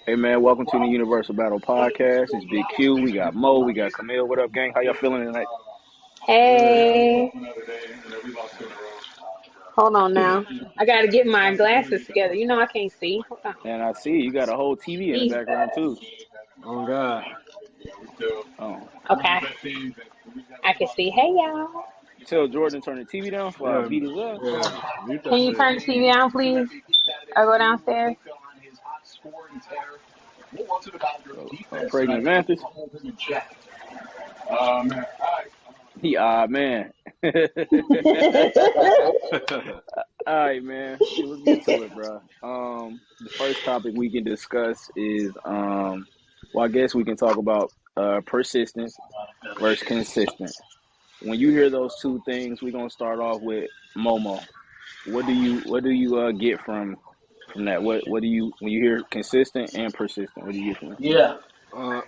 Hey man, welcome to the Universal Battle Podcast. It's Big Q. We got Mo. We got Camille. What up, gang? How y'all feeling tonight? Hey, hold on now. I gotta get my glasses together. You know I can't see. Hold on. And I see you got a whole TV in the These background guys. too. Oh God. Oh, Okay, I can see. Hey y'all. tell Jordan to turn the TV down before I Yeah, beat his ass. yeah. Mute Can that you shit. turn the TV down, please? Or go downstairs? Pregnant Mantis. He man. All right, man. Shit, let's get to it, bro. The first topic we can discuss is well, I guess we can talk about persistence versus consistent. When you hear those two things, we're gonna start off with Momo. What do you get from that? What do you when you hear consistent and persistent? What do you get from that? uh,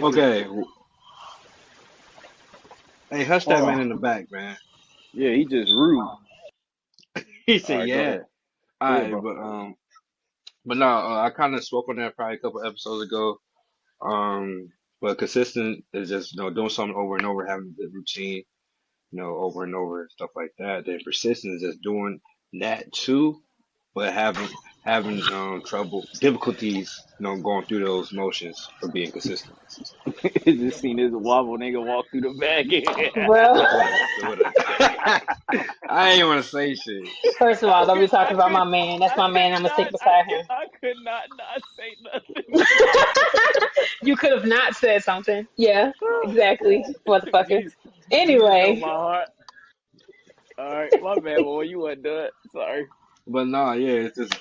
okay. Hey, hush that man in the back, man. Yeah, he just rude. He All said, right, go "Yeah." ahead. All Go ahead, right, bro. but no, I kind of spoke on that probably a couple episodes ago. But consistent is just doing something over and over, having a good routine, over and over and stuff like that. Then persistent is just doing that too, but having difficulties, going through those motions for being consistent. Just seen this wobble nigga walk through the back. Well, Whatever. I ain't want to say shit. first of all, don't be I talking about could, my man. That's I my could man. I'm gonna stick not, I beside could, him. I could not say nothing. You could have not said something. Yeah, exactly, motherfucker. Jesus know Anyway, my heart. All right, my bad, boy. You wasn't done. Sorry. But no, yeah, it's just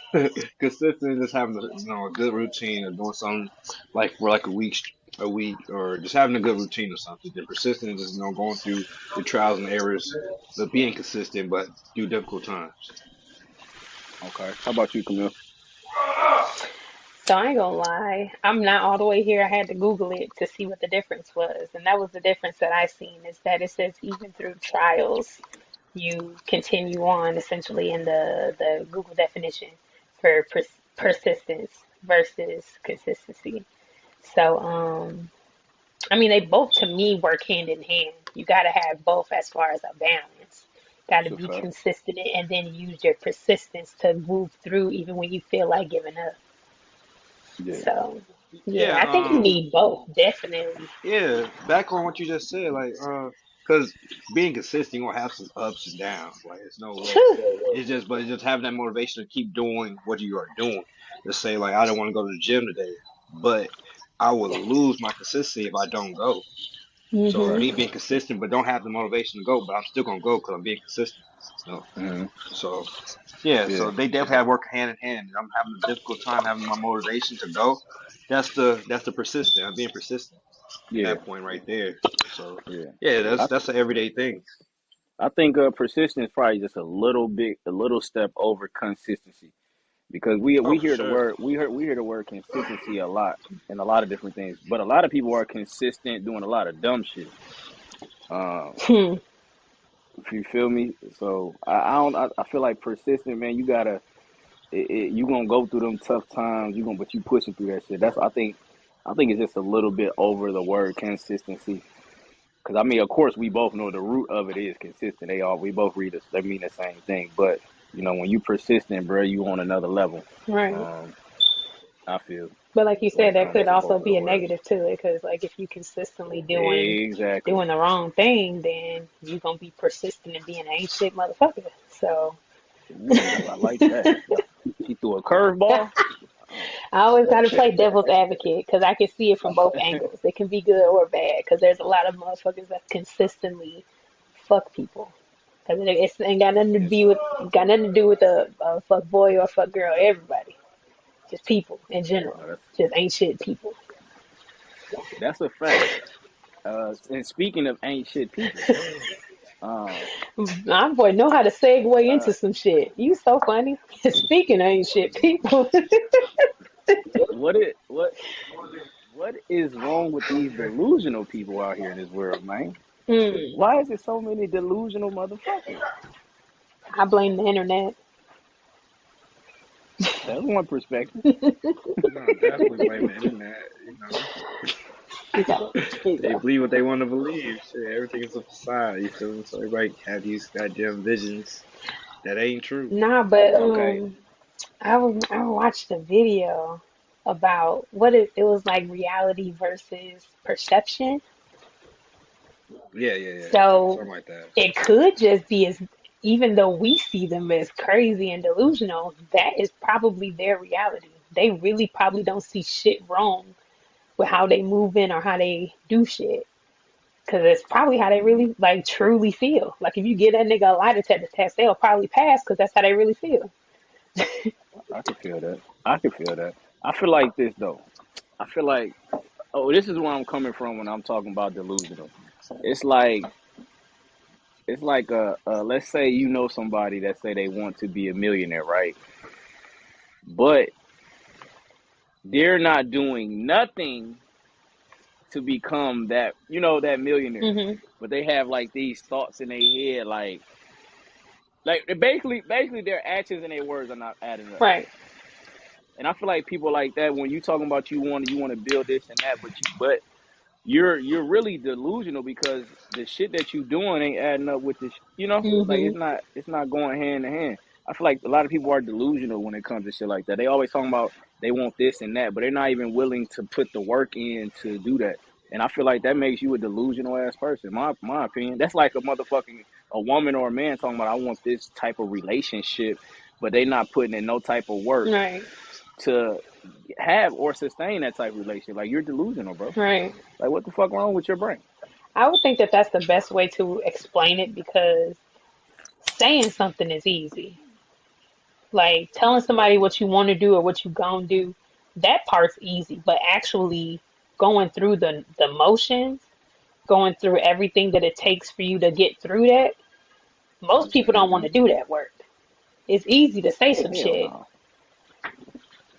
consistent, just having a good routine of doing something like for like a week, or just having a good routine or something. Then persistent, just going through the trials and errors, but being consistent, but through difficult times. Okay. How about you, Camille? so I ain't gonna lie. I'm not all the way here. I had to Google it to see what the difference was, and that was the difference that I seen is that it says even through trials, you continue on essentially in the Google definition for persistence versus consistency. So I mean, they both to me work hand in hand. You got to have both as far as a balance. Got That's to a be fact. consistent and then use your persistence to move through even when you feel like giving up. Yeah. So, yeah, Yeah, I think you need both, definitely. yeah. Back on what you just said, like, because being consistent, you're gonna have some ups and downs. Like, it's no way. But it's just having that motivation to keep doing what you are doing. To say, like, I don't want to go to the gym today, but I will lose my consistency if I don't go. So Right. Hmm. me being consistent, but don't have the motivation to go, but I'm still gonna go because I'm being consistent. No, Hmm. so yeah, Yeah. so they definitely have work hand in hand. I'm having a difficult time having my motivation to go. That's the persistent. I'm being persistent at Yeah. that point right there. So Yeah. yeah, that's I that's an everyday thing. I think persistence is probably just a little step over consistency because we Oh, for hear the sure. word we hear the word consistency a lot in a lot of different things, but a lot of people are consistent doing a lot of dumb shit. Um, Hmm. if you feel me, so I don't I feel like persistent, man. You gotta you gonna go through them tough times. But you pushing through that shit. That's I think it's just a little bit over the word consistency. Because I mean, of course, we both know the root of it is consistent. We both read this. They mean the same thing. But when you persistent, bro, you on another level. Right. Um, I feel But like you when said, it that comes could to also both of be the a words. negative to it, because like if you consistently Exactly. doing the wrong thing, then you gonna be persistent in being an ain't shit motherfucker. So Ooh, I like that. She threw a curveball. Oh, I always got to play devil's advocate because I can see it from both angles. It can be good or bad because there's a lot of motherfuckers that consistently fuck people. Because it ain't got nothing to it's be with got nothing to do with a fuck boy or fuck girl. Everybody, just people in general, no, just ain't shit people. that's a fact. And speaking of ain't shit people, um, My boy know how to segue uh, into some shit. You so funny. Speaking of ain't shit people, what it what is wrong with these delusional people out here in this world, man? hmm, Why is it so many delusional motherfuckers? I blame the internet. That's one perspective. No, definitely blame the internet. You know, You go. You they go. believe what they want to believe. Shit, everything is a facade. You feel me? So everybody have these goddamn visions that ain't true. Nah, but Okay. I watched a video about what it was like reality versus perception. Yeah, yeah, yeah. So Something like that. it could just be as, even though we see them as crazy and delusional, that is probably their reality. They really probably don't see shit wrong with how they move in or how they do shit. Cause it's probably how they really like truly feel. Like if you get that nigga a lie detector test, they'll probably pass because that's how they really feel. I can feel that. I can feel that. I feel like this though. I feel like, oh, this is where I'm coming from when I'm talking about delusional. It's like let's say you know somebody that say they want to be a millionaire, right? But they're not doing nothing to become that, that millionaire. Hmm. But they have like these thoughts in their head, like basically their actions and their words are not adding up. Right. And I feel like people like that, when you talking about you want to build this and that, but you're really delusional because the shit that you doing ain't adding up with this. Like Hmm. it's not going hand in hand. I feel like a lot of people are delusional when it comes to shit like that. They always talking about they want this and that, but they're not even willing to put the work in to do that. And I feel like that makes you a delusional ass person. My opinion. That's like a woman or a man talking about I want this type of relationship, but they not putting in no type of work Right. to have or sustain that type of relationship. Like, you're delusional, bro. Right. Like, what the fuck wrong with your brain? I would think that that's the best way to explain it because saying something is easy. Like telling somebody what you want to do or what you gonna do, that part's easy. But actually going through the motions, going through everything that it takes for you to get through that, most people don't want Mm-hmm. to do that work. It's easy to say some Hell shit. no.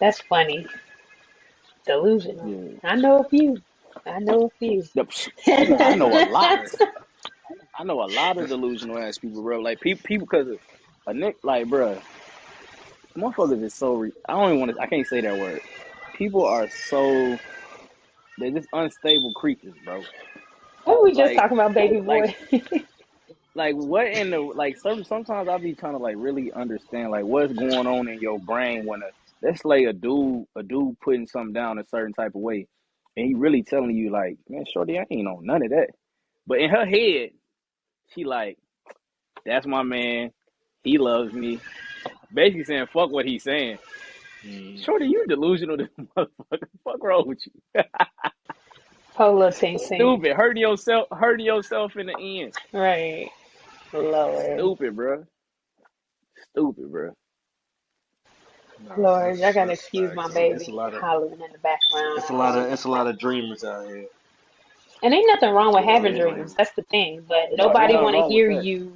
That's funny. Delusional. Yeah. I know a few. I know a few. Yep. I know a lot. Right. I know a lot of delusional ass people, bro. Like, people, because a nick, like, bro, motherfuckers is so. I don't even want to. I can't say that word. People are so. They're just unstable creatures, bro. What were we just Like, talking about, baby like, boy? what in the like? Sometimes I be trying to like really understand like what's going on in your brain when let's lay a dude putting something down a certain type of way, and he really telling you like, man, shorty, I ain't on none of that. But in her head, she like, that's my man. He loves me. Basically saying, fuck what he's saying. Mm. Shorty, you delusional, this motherfucker. Fuck wrong with you? Polo Ting Ting. Stupid. Hurting yourself in the end. Right. Lord. Stupid, bro. Stupid, bro. No, Lord, I gotta that's excuse my facts. It's baby. a He lot of hollering in the background. it's a lot of dreamers out here. And ain't nothing wrong with A lot having of Yeah. dreams. dreamers. That's the thing. But Ain't nobody nothing wanna wrong with hear that. you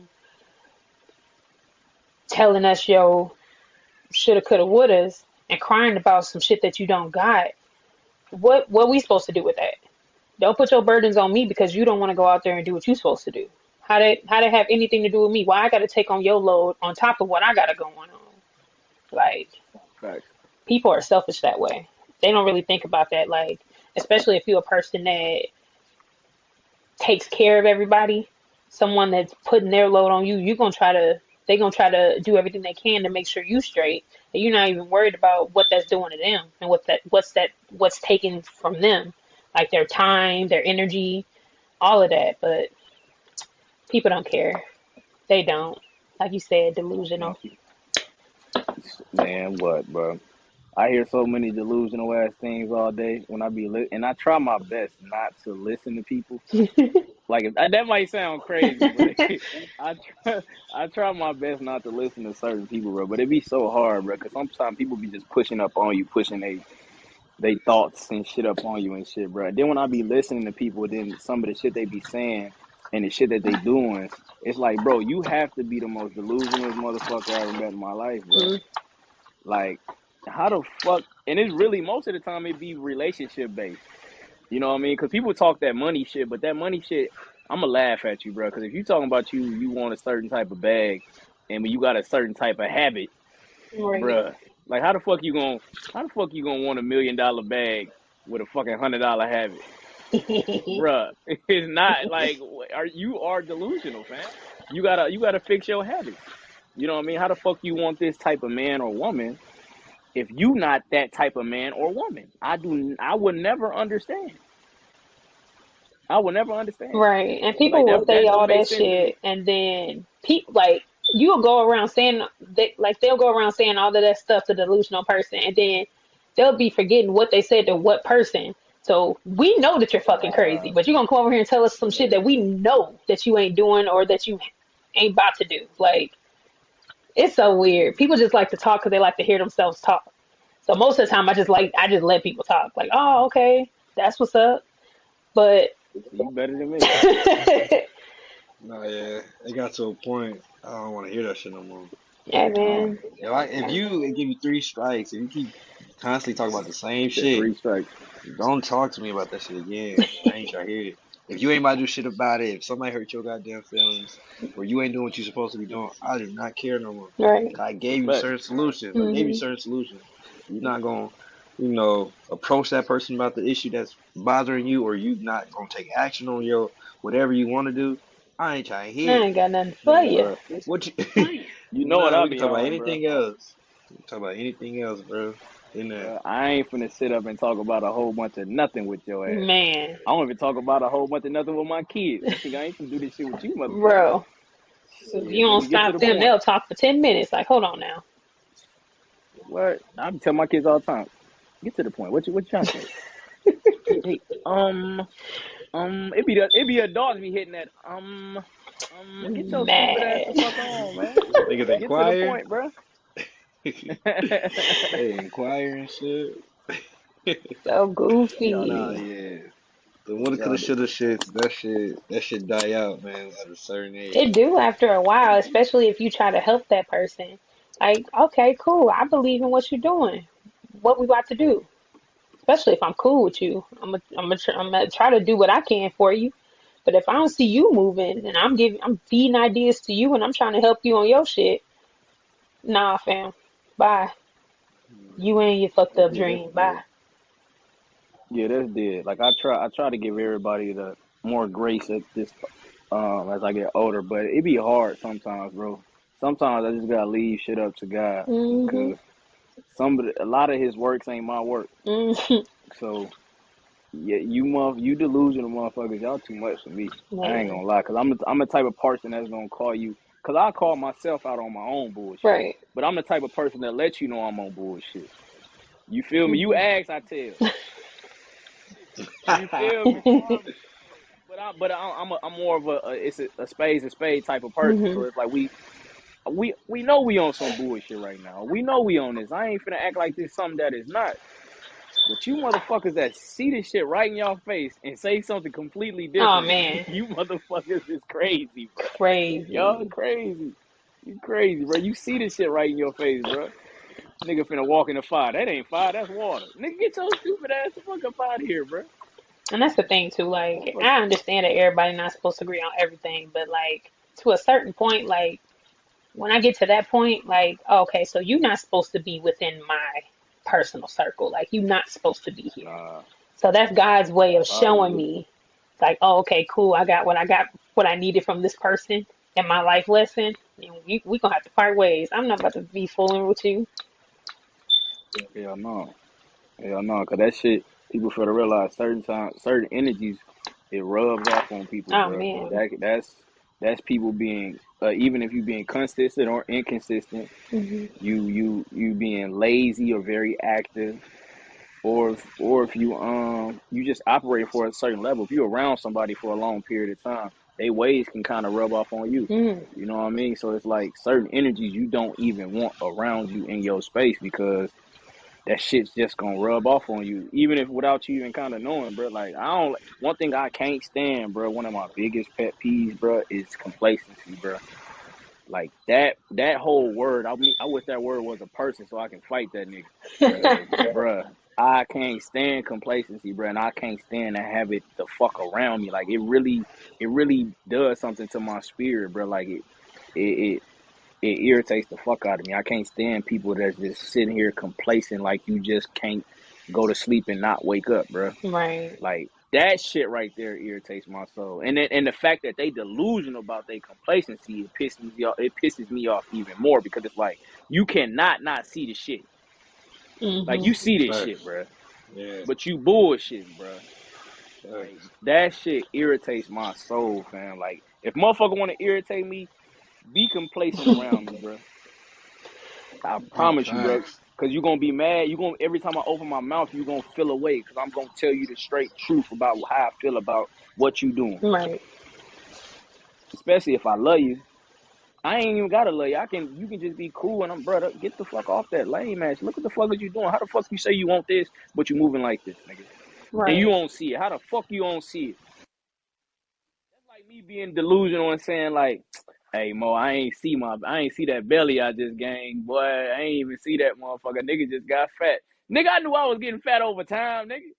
telling us yo shoulda, coulda, wouldas and crying about some shit that you don't got. What we supposed to do with that? Don't put your burdens on me because you don't want to go out there and do what you're supposed to do. How they have anything to do with me? Why I got to take on your load on top of what I got to going on? Like Facts. people are selfish that way. They don't really think about that. Like especially if you're a person that takes care of everybody, someone that's putting their load on you, you're gonna try to they're gonna try to do everything they can to make sure you straight. And you're not even worried about what that's doing to them and what's taken from them. Like their time, their energy, all of that. But people don't care. They don't. Like you said, No, delusional. man, what, bro? I hear so many delusional ass things all day when I be and I try my best not to listen to people. Like, that might sound crazy, but I try I try my best not to listen to certain people, bro. But it be so hard, bro, because sometimes people be just pushing up on you, pushing they thoughts and shit up on you and shit, bro. Then when I be listening to people, then some of the shit they be saying and the shit that they doing, it's like, bro, you have to be the most delusional motherfucker I ever met in my life, bro. Mm, Like, how the fuck? And it's really, most of the time it be relationship based. You know what I mean? Because people talk that money shit, but that money shit, I'm gonna laugh at you, bro. Because if you talking about you want a certain type of bag, and when you got a certain type of habit, right. bruh. Like, how the fuck you gonna want $1 million bag with a fucking $100 habit, bruh? It's not like you are delusional, fam. You gotta fix your habits. You know what I mean? How the fuck you want this type of man or woman if you not that type of man or woman? I would never understand. I would never understand. Right. And Like people will say that don't all make that sense to me. shit, and then people like you'll go around saying they'll go around saying all of that stuff to the delusional person, and then they'll be forgetting what they said to what person. So we know that you're fucking crazy, but you're gonna come over here and tell us some shit that we know that you ain't doing or that you ain't about to do. Like it's so weird. People just like to talk because they like to hear themselves talk. So most of the time, I just let people talk. Like, oh, okay, that's what's up. But You better than me. No, yeah, it got to a point. I don't want to hear that shit no more. yeah, man. If you give you 3 strikes, if you keep constantly talking about the same Said shit, 3 strikes. don't talk to me about that shit again. I ain't trying to hear it. If you ain't about to do shit about it, if somebody hurt your goddamn feelings, or you ain't doing what you supposed to be doing, I do not care no more. Right. I gave you But certain solutions. Hmm. You're not gonna, approach that person about the issue that's bothering you, or you not gonna take action on your whatever you want to do. I ain't trying to I hear it. ain't got nothing for man, you. bro, What you? you know what Nah, I we can be talk about on, bro. anything else. We can talk about anything else, bro. In there. Bro, I ain't finna sit up and talk about a whole bunch of nothing with your ass. Man, I don't even talk about a whole bunch of nothing with my kids. You think I ain't finna do this shit with you, motherfucker? bro, if you Shit, don't nigga, get to stop the them, point. they'll talk for 10 minutes. Like, hold on now. What? I be telling my kids all the time. Get to the point. What you trying to say? Hey, it be adults be hitting that. Get your stupid ass the Mad. fuck on, man. Niggas Get to the inquire. point, bro. They inquire and shit. So Nah, goofy. yeah. The woulda, coulda, Y'all, shoulda shit. That shit die out, man, at a certain It age. do after a while, especially if you try to help that person. Like, okay, cool. I believe in what you're doing. What we about to do? Especially if I'm cool with you. I'm gonna try to do what I can for you. But if I don't see you moving and I'm feeding ideas to you and I'm trying to help you on your shit, nah, fam. Bye. You and your fucked up yeah, that's dream. Bye. dead. Yeah, that's dead. Like I try to give everybody the more grace at this as I get older, but it be hard sometimes, bro. Sometimes I just gotta leave shit up to God Mhm. because a lot of His works ain't my work. Mhm. So yeah, you delusional motherfuckers, y'all too much for me. I ain't Man. gonna lie, cause I'm the type of person that's gonna call you, cause I call myself out on my own bullshit, Right. but I'm the type of person that lets you know I'm on bullshit. You feel me? You Mhm. ask, I tell. You feel me? I'm more of it's a spades and spade type of person. So Mhm. it's like we know we on some bullshit right now. We know we on this. I ain't finna act like this something that is not. But you motherfuckers that see this shit right in your face and say something completely Oh different, man. you motherfuckers is crazy, bro. Y'all Crazy. crazy. You crazy, bro. You see this shit right in your face, bro. Nigga finna walk in the fire. That ain't fire. That's water. Nigga, get your stupid ass the fuck up out of here, bro. And that's the thing too, like Motherfucker. I understand that everybody not supposed to agree on everything, but like to a certain point, like when I get to that point, like, okay, so you're not supposed to be within my personal circle. Like you're not supposed to be here. Nah, So that's God's way of I showing agree. me, like, oh, okay, cool. I got what I needed from this person in my life lesson. And we gonna have to part ways. I'm not about to be fooling with you. Hell no. Hell no, cause that shit, people fail to realize certain energies, it rubs off on people, Oh bro. man. That's people being, even if you being consistent or inconsistent, Hmm. you being lazy or very active, or if you just operate for a certain level. If you're around somebody for a long period of time, they ways can kind of rub off on you. Mm. You know what I mean? So it's like certain energies you don't even want around you in your space because that shit's just gonna rub off on you, even if without you even kind of knowing, bro. Like I don't. One thing I can't stand, bro. One of my biggest pet peeves, bro, is complacency, bro. Like that whole word. I wish that word was a person so I can fight that nigga. Cause, bro, I can't stand complacency, bro, and I can't stand to have it the fuck around me. Like it really does something to my spirit, bro. Like it it irritates the fuck out of me. I can't stand people that's just sitting here complacent, like you just can't go to sleep and not wake up, bro. Right. Like that shit right there irritates my soul. And the fact that they delusional about their complacency, it pisses me off. It pisses me off even more because it's like you cannot not see the shit. Like you see this shit, bro. Yeah. But you bullshitting, bro. Like Facts. that shit irritates my soul, fam. Like if motherfucker want to irritate me, be complacent around me, bro. I promise you, bro. Facts. Cause you gonna be mad. You gonna every time I open my mouth, you gonna feel away. Cause I'm gonna tell you the straight truth about how I feel about what you doing. Right. Especially if I love you. I ain't even gotta love you. You can just be cool and I'm brother. Get the fuck off that lame ass. Look what the fuck is you doing? How the fuck you say you want this, but you moving like this, nigga? And you Right. don't see it. How the fuck you don't see it? That's like me being delusional and saying like, hey Mo, I ain't see that belly I just gained, boy. I ain't even see that motherfucker. Nigga just got fat. Nigga, I knew I was getting fat over time, nigga.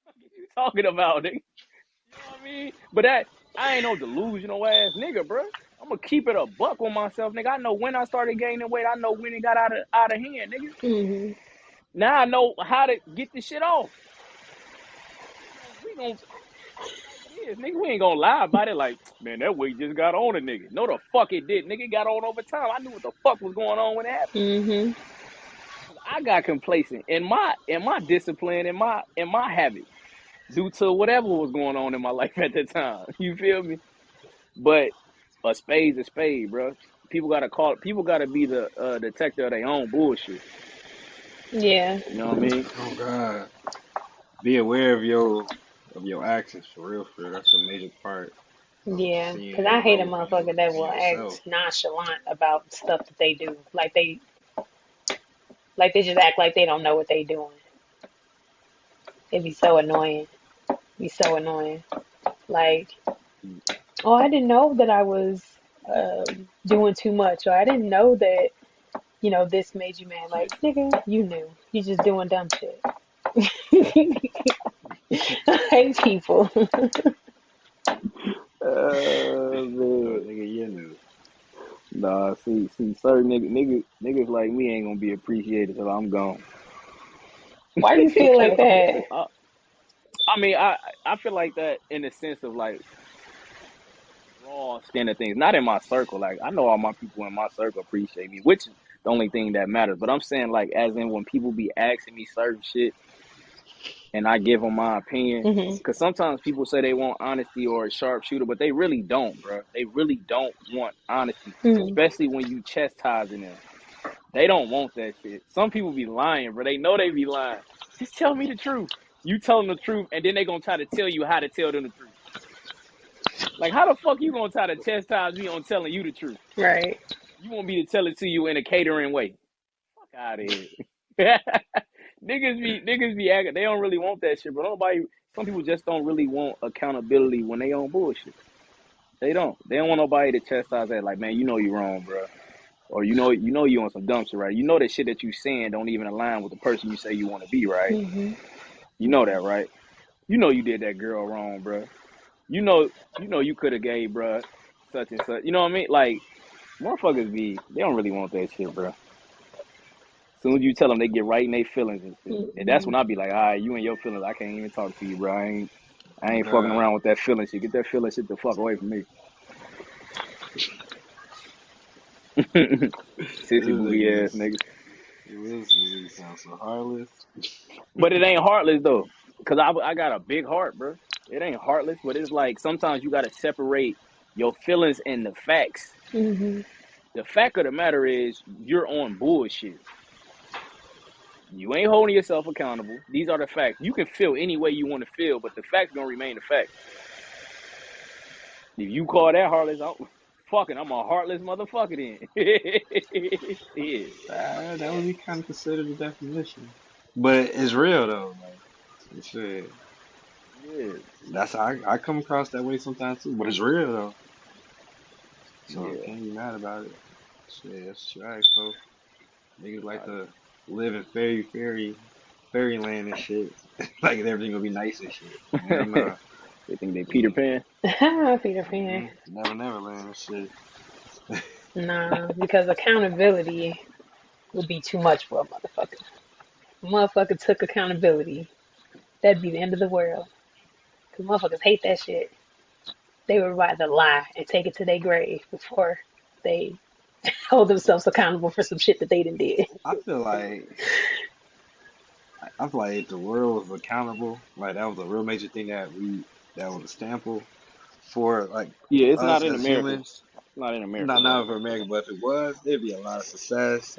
What you talking about, nigga? You know what I mean? But I ain't no delusional ass nigga, bro. I'm gonna keep it a buck with myself, nigga. I know when I started gaining weight. I know when it got out of hand, nigga. Mm-hmm. Now I know how to get this shit off. We gonna like it is, nigga. We ain't gonna lie about it. Like, man, that weight just got on a nigga. No, the fuck it did, nigga. It got on over time. I knew what the fuck was going on when it happened. Mm-hmm. I got complacent in my discipline, in my habits, due to whatever was going on in my life at the time. You feel me? But a spade's a spade, bro. People gotta be the detector of their own bullshit. Yeah. You know what I mean? Oh God. Be aware of your actions for real. That's a major part of Yeah. seeing Because I and hate a growth motherfucker that in will yourself. act nonchalant about stuff that they do. Like they just act like they don't know what they doing. It'd be so annoying. Be so annoying. Like, oh, I didn't know that I was doing too much, or I didn't know that, this made you mad. Like, nigga, you knew. You just doing dumb shit. I hate people. No, Man. nigga, you knew. Nah, see, certain niggas like me ain't gonna be appreciated till I'm gone. Why do you feel like that? I mean, I feel like that in the sense of like raw stand of things, not in my circle. Like I know all my people in my circle appreciate me, which is the only thing that matters. But I'm saying like, as in when people be asking me certain shit and I give them my opinion, Hmm. because sometimes people say they want honesty or a sharpshooter, but they really don't, bro. They really don't want honesty, Hmm. especially when you chastising them. They don't want that shit. Some people be lying, bro. They know they be lying. Just tell me the truth. You tell them the truth, and then they gonna try to tell you how to tell them the truth. Like, how the fuck you gonna try to chastise me on telling you the truth? Right. You want me to tell it to you in a catering way? Fuck out of here. niggas be acting. They don't really want that shit, but nobody. Some people just don't really want accountability when they on bullshit. They don't. They don't want nobody to chastise that. Like, man, you know you wrong, bro. Or you on some dumb shit, right? You know that shit that you saying don't even align with the person you say you want to be, right? Hmm. You know that, right? You know you did that girl wrong, bro. You could have gave, bro, such and such. You know what I mean? Like, motherfuckers they don't really want that shit, bro. As soon as you tell them, they get right in their feelings and shit. And that's Hmm. when I be like, all right, you and your feelings, I can't even talk to you, bro. I Oh ain't fucking God. around with that feeling shit. Get that feeling shit the fuck away from me. This Sissy booty nigga ass is. nigga. This nigga sounds so heartless. But it ain't heartless though, cause I got a big heart, bro. It ain't heartless, but it's like sometimes you gotta separate your feelings and the facts. Hmm. The fact of the matter is you're on bullshit. You ain't holding yourself accountable. These are the facts. You can feel any way you want to feel, but the facts gonna remain the facts. If you call that heartless, I'm a heartless motherfucker then. Shit. That would be kind of considered the definition. But it's real though. Like, shit. Yeah. That's how I come across that way sometimes too. But it's real though. So Yeah. can't be mad about it. Shit, that's right, folks. Niggas like to live in fairyland and shit. Like everything gonna be nice and shit. Hell nah. They think they Peter Mm, Pan. Peter Pan. Never land and shit. Nah, because accountability would be too much for a motherfucker. If a motherfucker took accountability, that'd be the end of the world. Cause motherfuckers hate that shit. They would rather lie and take it to their grave before they hold themselves accountable for some shit that they done did. I feel like I feel like if the world was accountable, like that was a real major thing that was a staple for like Yeah, it's us not in as America. humans. It's not in America, Not bro. not for America, but if it was, there'd be a lot of success,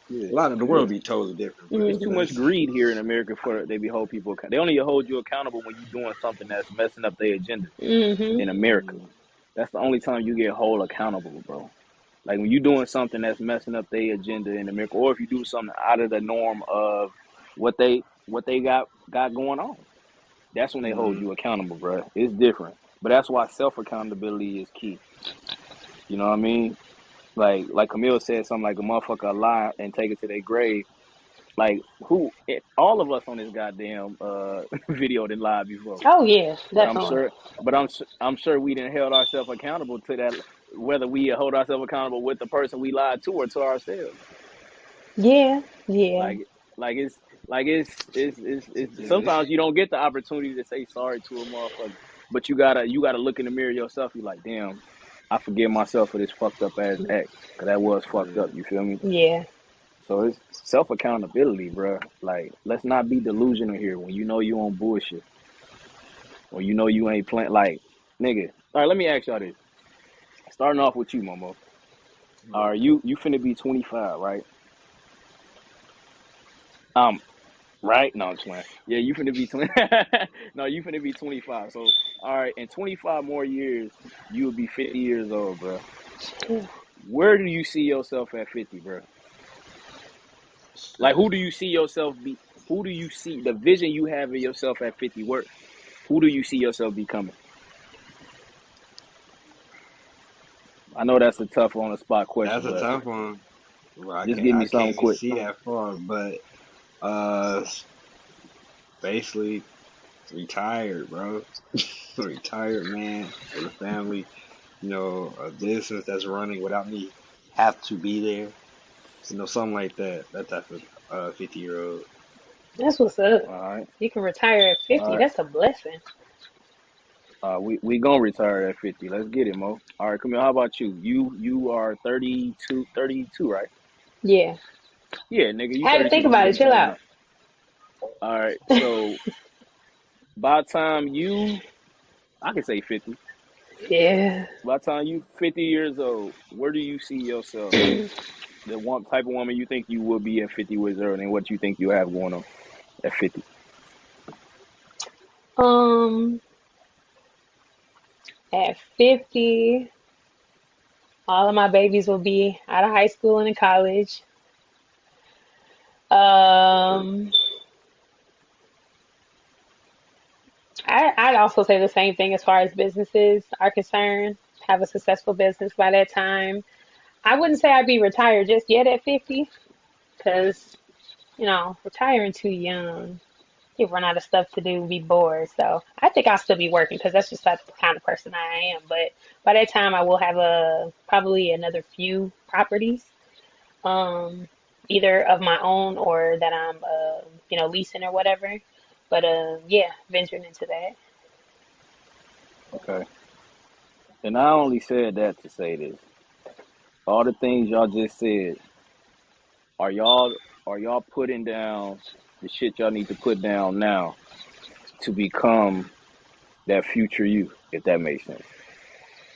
Yeah, a lot of the world yeah. would be totally different. But It's too Hmm. much because greed here in America for they be hold people. They only hold you accountable when you doing something that's messing up their agenda Hmm. in America. mm, That's the only time you get hold accountable, bro. Like when you doing something that's messing up their agenda in America, or if you do something out of the norm of what they got going on. That's when they hold mm, you accountable, bro. It's different, but that's why self accountability is key. You know what I mean? Like Camille said, something like a motherfucker lie and take it to their grave. Like all of us on this goddamn video did lied before, Oh yeah, but I'm definitely. sure, I'm sure we didn't held ourselves accountable to that. Whether we hold ourselves accountable with the person we lied to or to ourselves. Yeah, yeah, Like like it's it's yeah, sometimes you don't get the opportunity to say sorry to a motherfucker, but you gotta look in the mirror yourself. You like, damn, I forgive myself for this fucked up ass act, cause that was fucked up. You feel me? yeah. So it's self accountability, bro. Like, let's not be delusional here. When you know you on bullshit, or you know you ain't playing, like, nigga. All right, let me ask y'all this. Starting off with you, Momo. All right, you finna be 25, right? Um, right? No, I'm just playing. Yeah, you finna be 20. No, you finna be 25. So, all right, in 25 more years, you will be 50 years old, bro. Where do you see yourself at 50, bro? Like, who do you see yourself be? Who do you see the vision you have of yourself at 50? Who do you see yourself becoming? I know that's a tough on the spot that's question, a but tough one. Well, just give me I can't something even quick. see that far, but uh, basically retired, bro. Retired man with a family. A business that's running without me have to be there. Something like that. That type of 50-year-old. That's what's up. All right, You can retire at all 50. right. That's a blessing. We gonna retire at 50. Let's get it, Mo. All right, Camille. How about you? You are 32, right? Yeah. Yeah, nigga, you I had to 32. think Don't about get it. me Chill talking out. about. All right, so by the time you, I can say 50. Yeah. By the time you 50 years old, where do you see yourself? The one type of woman you think you will be at 50 years old, and what you think you have going on at 50. Um, at 50, all of my babies will be out of high school and in college. Um, I'd also say the same thing as far as businesses are concerned. Have a successful business by that time. I wouldn't say I'd be retired just yet at 50, because, retiring too young, you run out of stuff to do, be bored. So I think I'll still be working because that's just the kind of person I am. But by that time, I will have probably another few properties, um, either of my own or that I'm, leasing or whatever. But yeah, venturing into that. Okay. And I only said that to say this. All the things y'all just said, are y'all putting down the shit y'all need to put down now to become that future you, if that makes sense.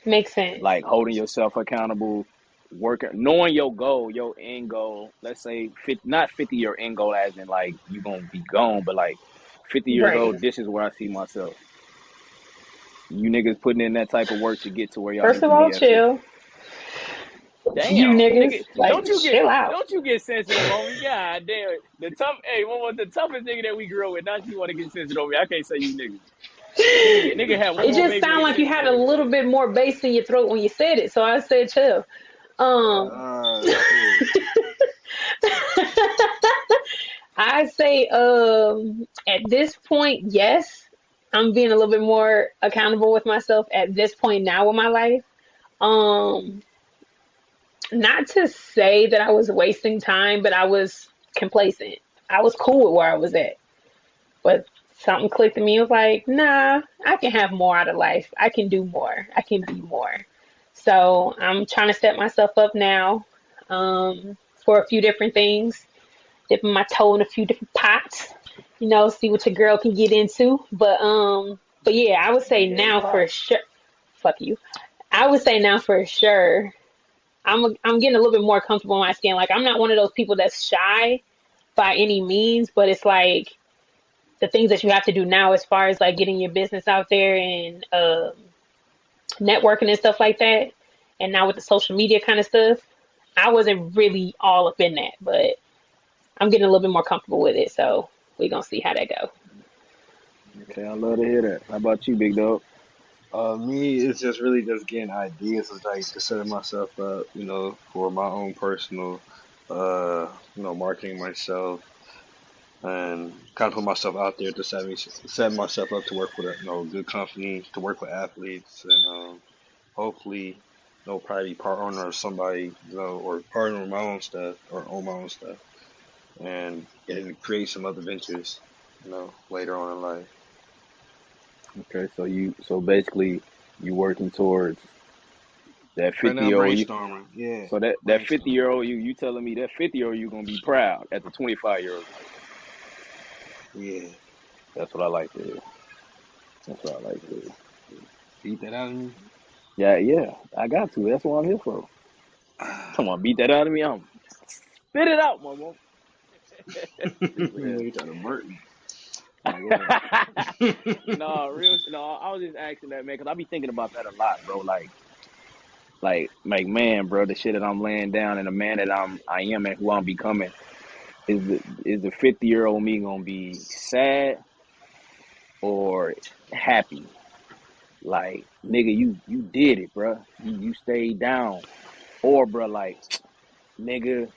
Makes sense. Like holding yourself accountable, working, knowing your goal, your end goal. Let's say 50, not 50 your end goal as in like you gonna be gone, but like 50 years Right. old, this is where I see myself. You niggas putting in that type of work to get to where y'all First need of to all, be at 50. chill. You Damn, niggas, nigga, like, chill out. don't you get sensitive on me? God damn, hey, one was the toughest nigga that we grew up with. Now she want to get sensitive on me. I can't say you niggas. Nigga had one It more just baby sounded than like you had a sensitive. little bit more bass in your throat when you said it, so I said chill. Um, Shit. I say at this point, yes, I'm being a little bit more accountable with myself at this point now in my life. Um, Not to say that I was wasting time, but I was complacent. I was cool with where I was at. But something clicked in me. It was like, nah, I can have more out of life. I can do more. I can be more. So I'm trying to set myself up now for a few different things, dipping my toe in a few different pots, see what your girl can get into. But yeah, I would say Okay, now for pop. sure. Fuck you. I would say now for sure. I'm getting a little bit more comfortable in my skin. Like I'm not one of those people that's shy by any means, but it's like the things that you have to do now as far as like getting your business out there and networking and stuff like that. And now with the social media kind of stuff, I wasn't really all up in that, but I'm getting a little bit more comfortable with it. So we're gonna see how that go. Okay, I love to hear that. How about you, big dog? Me, it's just really just getting ideas of like to set myself up, for my own personal, marketing myself and kind of put myself out there to set myself up to work with a, good company, to work with athletes, and hopefully, probably partner or somebody, or partner with my own stuff or own my own stuff, and create some other ventures, later on in life. Okay, so basically you working towards that Right now, 50-year-old you. brainstorming. Yeah, So that 50 brainstorming. year old you telling me that 50-year-old you gonna be proud at the 25-year-old. Yeah, That's what I like to hear. That's what I like to hear. beat that out of me. Yeah, yeah, I got to. That's what I'm here for. Come on, beat that out of me. I'm spit it out, mama. Stupid You trying to burn me. Nah, go ahead. ass. No, real. No, I was just asking that, man, because I be thinking about that a lot, bro. Like, man, bro, the shit that I'm laying down and the man that I am and who I'm becoming is the 50-year-old me gonna be sad or happy? Like, nigga, you did it, bro. You stayed down. Or, bro, like, nigga,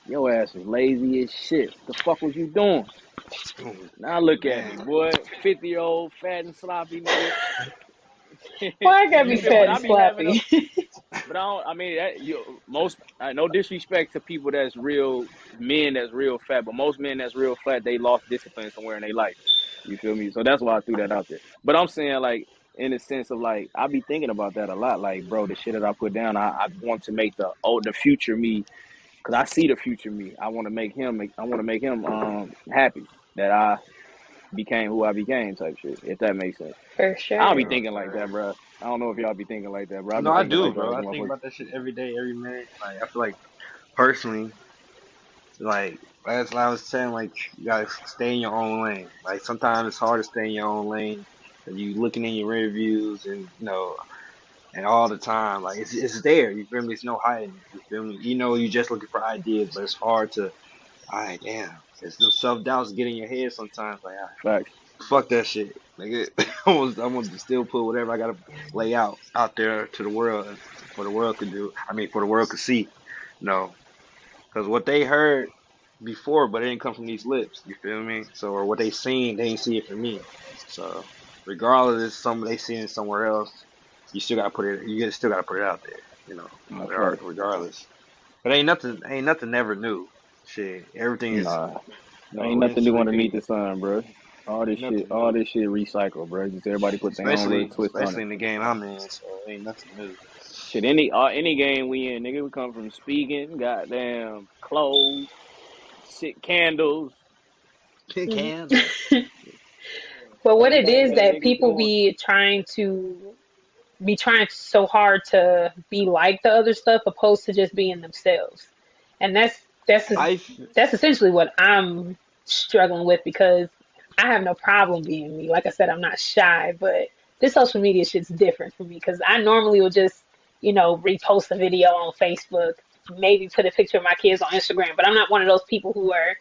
your ass was lazy as shit. The fuck was you doing? Oh, Now look at me, man. boy. 50-year-old fat and sloppy nigga. Why I gotta You be feel me? fat But and I be having a sloppy? but I don't. I mean, no disrespect to people that's real men that's real fat, but most men that's real fat, they lost discipline somewhere in their life. You feel me? So that's why I threw that out there. But I'm saying, like, in the sense of, like, I be thinking about that a lot. Like, bro, the shit that I put down, I want to make the future me, because I see the future me. I want to make him. I want to make him happy that I became who I became, type shit. If that makes sense. For I don't be sure. thinking like that, bro. I don't know if y'all be thinking like that, bro. I No, be I thinking do, like bro. other I think motherfuckers. about that shit every day, every minute. Like, I feel like personally, like as I was saying, like you gotta stay in your own lane. Like sometimes it's hard to stay in your own lane. And you looking in your rear views and and all the time, like it's there. You feel me? It's no hiding it. You feel me? You just looking for ideas, but it's hard to. All right, damn. It's the self doubts get in your head sometimes. Like, all Facts. right, fuck that shit. Like, I'm gonna still put whatever I gotta lay out there to the world for the world could do. I mean, for the world could see. No, because what they heard before, but it didn't come from these lips. You feel me? So, or what they seen, they didn't see it from me. So, regardless, of some they seen it somewhere else. You still gotta put it. You still gotta put it out there. No facts. Regardless. But ain't nothing never new. Shit, everything is Nah, ain't no nothing it's new underneath the everything sun, bro. ain't nothing All new. this shit recycle, bro. Just everybody put their own little Especially twist on especially it. in the game I'm in, so ain't nothing new. Shit, any game we in, nigga, we come from speaking, goddamn clothes, shit, candles. Candles. But what it Anything is that a that nigga people doing. be trying so hard to be like the other stuff opposed to just being themselves. And that's I that's essentially what I'm struggling with because I have no problem being me. Like I said, I'm not shy, but this social media shit's different for me because I normally will just, repost a video on Facebook, maybe put a picture of my kids on Instagram, but I'm not one of those people who are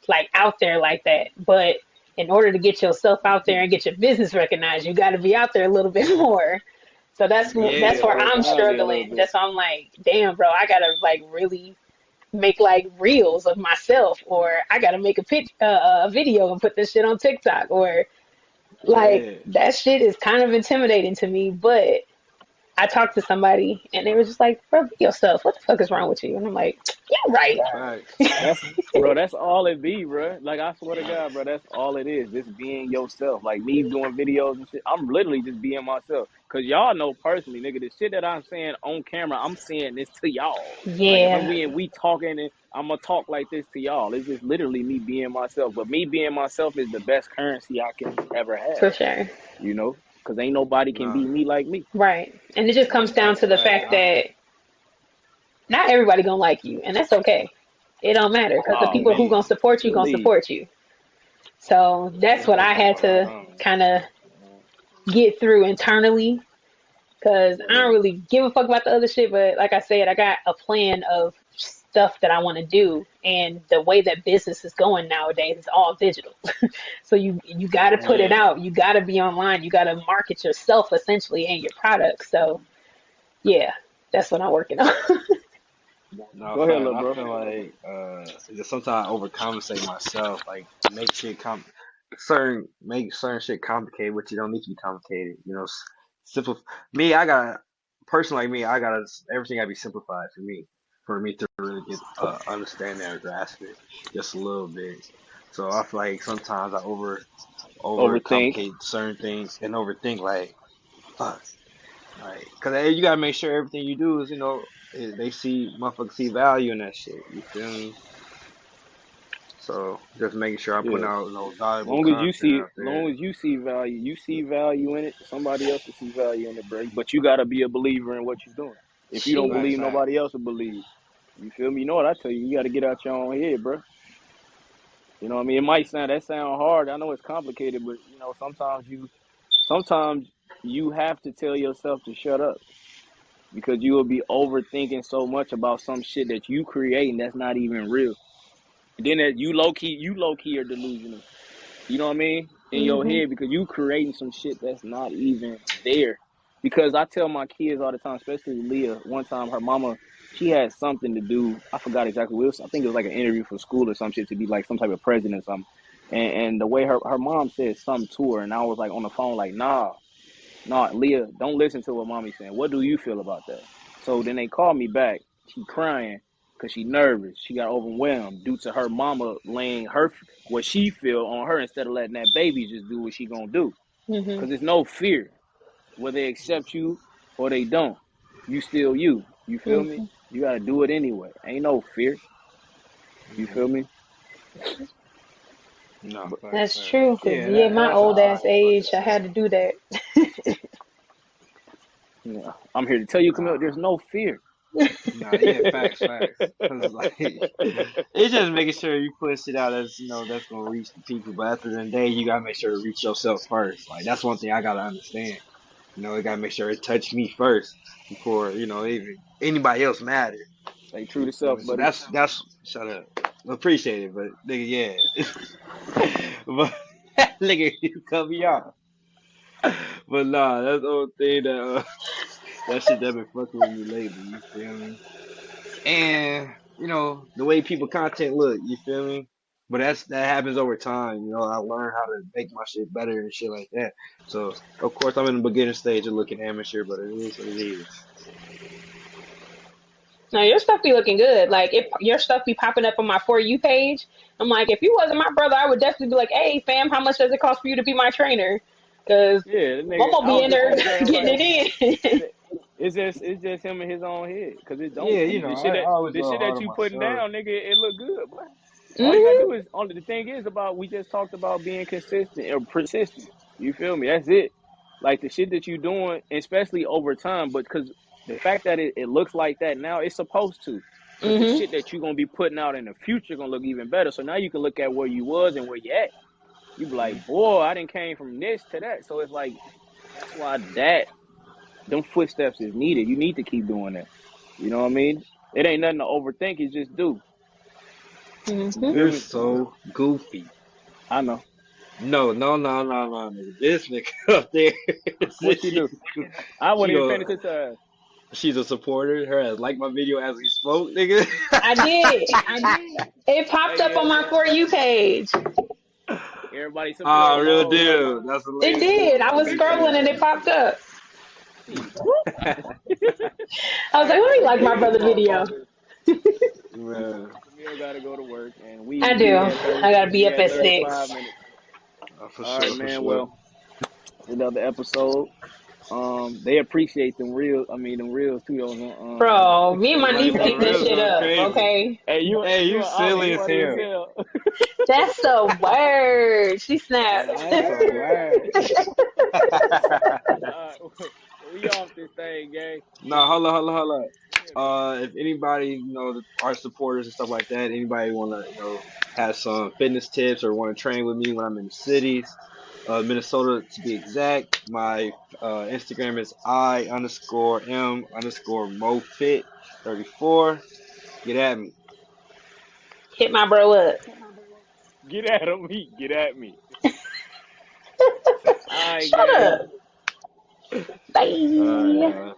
like out there like that. But in order to get yourself out there and get your business recognized, you got to be out there a little bit more. So Gotta put that's yeah, your where I'm personality a little struggling. bit. That's why I'm like, damn, bro, I gotta like really make like reels of myself, or I gotta make a video and put this shit on TikTok, or like yeah. that shit is kind of intimidating to me. But I talked to somebody and they were just like, bro, be yourself. What the fuck is wrong with you? And I'm like, yeah, right. Facts. That's bro. That's all it be, bro. Like I swear to God, bro. That's all it is. Just being yourself. Like me doing videos and shit. I'm literally just being myself. Cause y'all know personally, nigga, the shit that I'm saying on camera, I'm saying this to y'all. Like if Yeah, we talking, and I'm gonna talk like this to y'all. It's just literally me being myself. But me being myself is the best currency I can ever for have. sure. You know, cause ain't nobody can Nah, be me like me. Right. And it just comes down to the facts. fact that not everybody gonna like you, and that's okay. It don't matter because the Oh people who man, gonna support you gonna believe. support you. So that's what I had to Um, kind of get through internally because I don't Yeah. really give a fuck about the other shit. But like I said, I got a plan of stuff that I want to do, and the way that business is going nowadays is all digital. So you got to put it Yeah. out. You got to be online. You got to market yourself essentially and your product. So yeah, that's what I'm working on. no, Go ahead, fact. little I bro. feel like just sometimes I overcompensate myself, like make shit make certain shit complicated, which you don't need to be complicated. You know, simple. Me, I got person like me. I gotta everything gotta be simplified for me to really get understand that or grasp it just a little bit. So I feel like sometimes I Overthink. overcomplicate certain things and overthink like fuck. Like, cause you gotta make sure everything you do is, they see motherfuckers see value in that shit. You feel me? So just making sure I'm putting Yeah. out, valuable content out Long there. as you see value in it. Somebody else will see value in it, bro. But you gotta be a believer in what you're doing. If you don't Fact, believe, Shit. fact. nobody else will believe. You feel me? You know what I tell you? You gotta get out your own head, bro. You know what I mean? It might sound hard. I know it's complicated, but sometimes you have to tell yourself to shut up because you will be overthinking so much about some shit that you create and that's not even real. And then that you low key are delusional. You know what I mean? In your Mhm. head because you creating some shit that's not even there. Because I tell my kids all the time, especially Leah, one time her mama, she had something to do. I forgot exactly what it was. I think it was like an interview for school or some shit to be like some type of president or something. And the way her mom said something to her, and I was like on the phone, like, nah, Leah, don't listen to what mommy's saying. What do you feel about that? So then they called me back. She crying because she nervous. She got overwhelmed due to her mama laying what she feel on her instead of letting that baby just do what she gonna do. Mhm. Because there's no fear. Whether they accept you or they don't, you still you. You feel me? Mhm. You gotta do it anyway. Ain't no fear. You Hmm. feel me? No, But fact, That's fact. true. Cause Yeah, yeah, my that's old how I ass fucking age, I see had it. to do that. yeah, I'm here to tell you, Camille, Nah, there's no fear. yeah, facts, facts. Cause like, it's just making sure you put shit out that's gonna reach the people. But at the end of the day, you gotta make sure to reach yourself first. Like that's one thing I gotta understand. You gotta make sure it touched me first before, even anybody else matter. Stay true You to feel self, me? So buddy. that's shut up. Appreciate it, but nigga, yeah. But nigga, you cut me off. But nah, that's the only thing that shit that been fucking with me lately. You feel me? And the way people content look. You feel me? But that happens over time. I learn how to make my shit better and shit like that. So of course I'm in the beginning stage of looking amateur, but it is what it is. Now your stuff be looking good. Like if your stuff be popping up on my For You page, I'm like, if you wasn't my brother, I would definitely be like, hey fam, how much does it cost for you to be my trainer? Cause Yeah, the nigga. I'm gonna I be was in just there finna say, I'm getting like, it in. it's just him in his own head. Cause it don't Yeah, the shit I that always the go shit hard that on you putting myself. down, nigga, it look good, boy. All you gotta Mhm. do is only the thing is about we just talked about being consistent or persistent. You feel me? That's it. Like the shit that you doing, especially over time, but because the fact that it looks like that now, it's supposed to. Because the Mhm. shit that you're gonna be putting out in the future gonna look even better. So now you can look at where you was and where you at. You be like, boy, I didn't came from this to that. So it's like that's why them footsteps is needed. You need to keep doing that. You know what I mean? It ain't nothing to overthink. It's just do. You Mhm. feel You're me? so goofy. I know. No, no, no, no, no, nigga. This nigga up there, What she do? I she wasn't even paying go. attention to her. She's a supporter. Her ass like my video as we spoke, nigga. I did. I did. It popped Hey, up on yeah, my bro. For You page. Everybody Oh, supporting my real whole life. deal. That's It hilarious. did. I was Appreciate scrolling it, and bro. it popped up. I was All like, right, let me man. like my Thank you, brother my video. brother. Man, Camille got to go to work, and I we do. had I gotta we be up had at 35 6. minutes. for All right, sure, for man. sure. Well, another episode. They appreciate them real. I mean, them reels too. Those Bro, me and my Like niece the eat that reels shit going up, crazy. okay? hey, Hey, you you an Ollie? silly You as funny as hell. hell. That's the word. She snapped. That's a word. We off this thing, gang. No, hold on. If anybody, our supporters and stuff like that, anybody want to, have some fitness tips or want to train with me when I'm in the cities, Minnesota to be exact, my Instagram is I_M_MoFit34. Get at me. Hit my bro up. Get at me. Get at me. All right, Shut gang. up. All right, Bye. man.